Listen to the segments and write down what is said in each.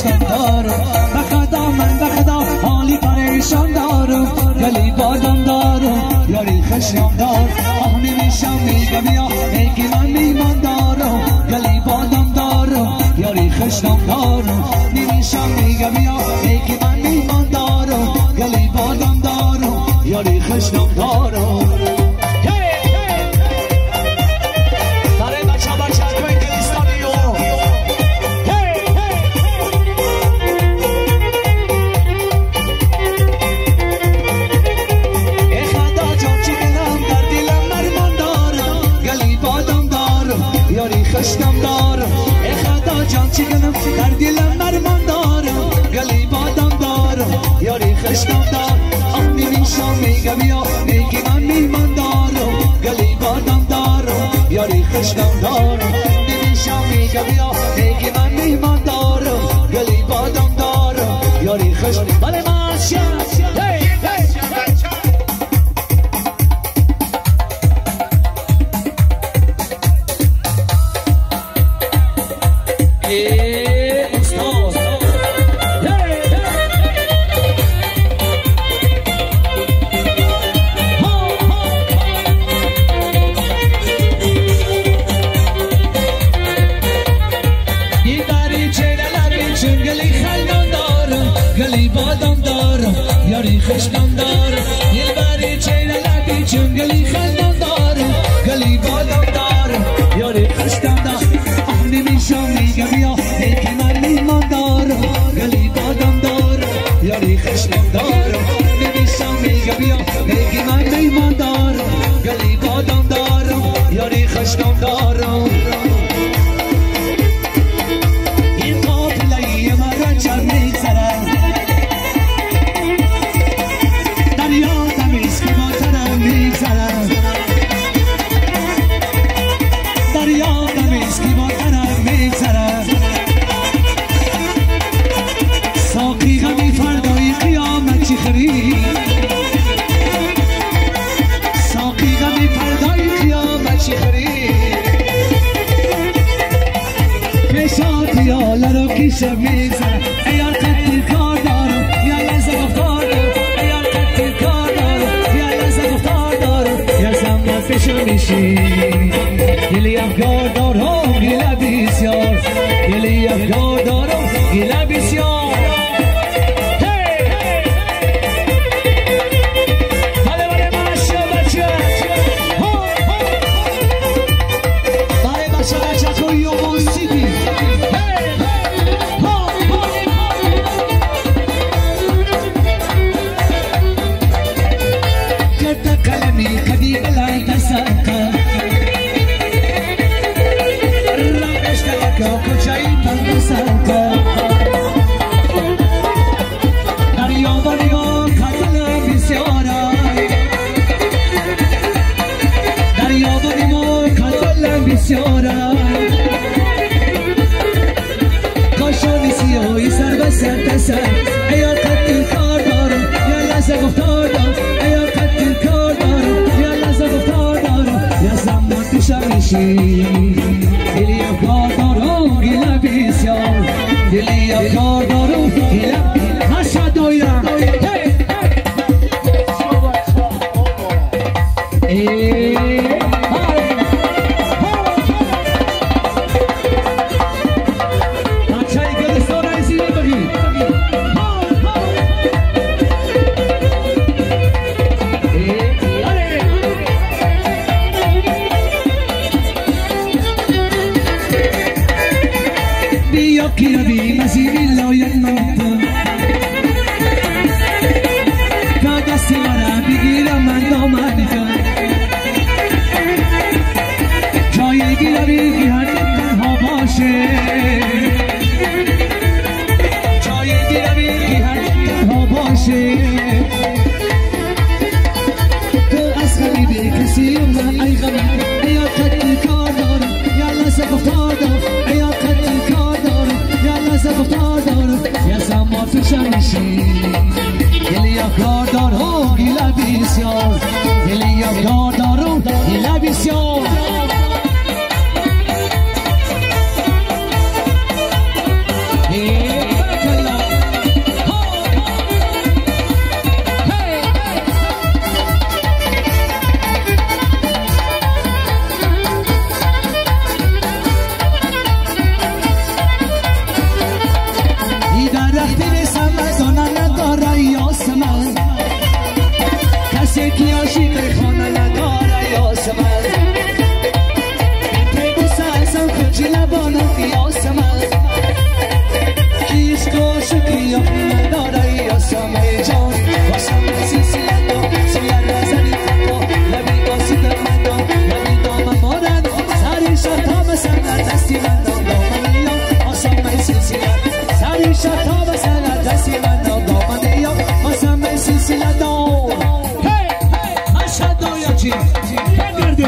خشم دارم بخدا من بخدا حالی پریشان دارم گلی بادم دارم یاری خشم دار آه نمیشم میگم بیا ای که من میمان دارم گلی بادم دارم یاری خشم دارم نمیشم میگم بیا ای که من میمان دارم گلی بادم دارم یاری خشم دارم خشم دارم ای خدا جان چگنم در دلم مرمان دارم گلی بادم دارم یاری خشم دار آه نمیشم میگم بیا میگی من میمان دارم گلی بادم دارم یاری خشم دارم نمیشم میگم بیا میگی من میمان دارم گلی بادم دارم یاری خشم بله ماشا خشم دارم یه بری چین لبی چنگلی خندم دارم گلی بادم دارم یاری خشم دارم آه نمیشم میگم بیا ای که من میمان دارم گلی بادم دارم یاری خشم دارم نمیشم میگم بیا ای که من میمان دارم گلی بادم دارم یاری خشم دارم این قافله مرا چر میگذرم کیشم میگذرم ایار قطعی کار دارم یا لحظه گفتار دارم ایار قطعی کار دارم یا لحظه گفتار دارم یا زمان فشم میشی گلی افگار دارم گله بسیار گلی افگار دارم گله بسیار کاشانی سیاهی سر به سر پسر ایار قطعی کار دارم یا لحظه گفتار دارم ایار قطعی کار دارم یا لحظه گفتار دارم یا زمان پیشم میشی دلی افکار دارم گله بسیار دلی افکار دارم گله مشهد دایرم گفتار دارم یا قطعی کار دارم یا لحظه گفتار دارم یا کی عاشق خانه نداره یاسمن بی بوسه ازم خوچی لبانه یاسمن کیش عاشقی یا نداره یاسمن جان واسم سلسله دو سیار نزدی خطا لبی باسی به من دام لبی دام مادن سری شتا بسن دستی من دام دامنی یا واسم سلسله سری شتا بسن دستی من دام دامنی یا واسم سلسله دام اشهد یا چی گردی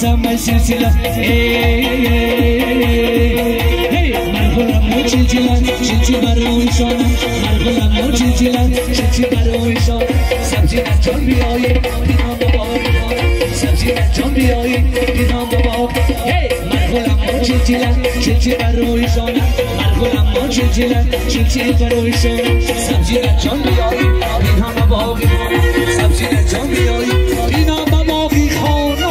Sama silsila Margolam mo chilchilan chilchi baro ishona Margolam mo chilchilan chilchi baro ishona Sabzi na chon bhi aaye dinam baba Sabzi na chon bhi aaye dinam baba Margolam mo chilchilan chilchi baro ishona Margolam mo chilchilan chilchi baro ishona Sabzi na chon bhi aaye dinam baba Sabzi na chon bhi aaye dinam baba ki khona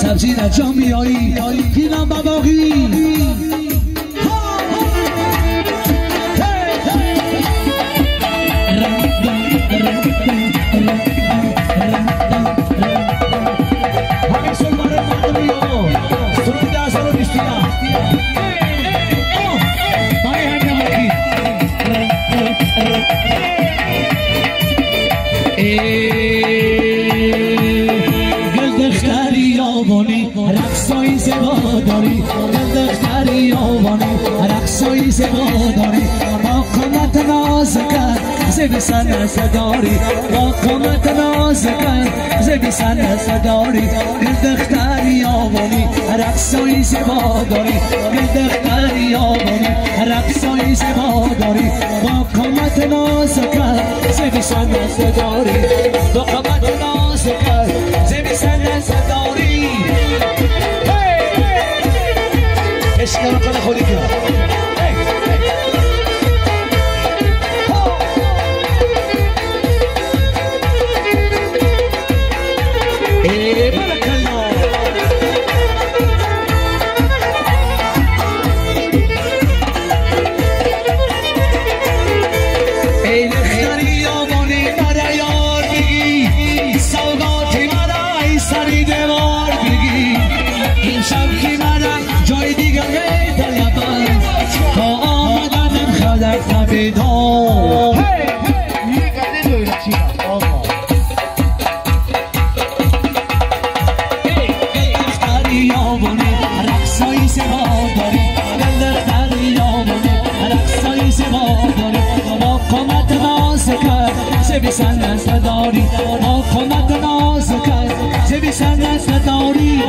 Sabzi na chon bhi aaye dinam baba ki زبی سن صداری با قامت نازکن زبی سن صداری دل دختری آوانی رقصای زیبا داری دل دختری آوانی رقصای زیبا داری با قامت نازکن زبی سن صداری با قامت نازکن زبی سن صداری عشق رو کنه خودی که سنت داری آفامت ناز کرد زبی سنت داری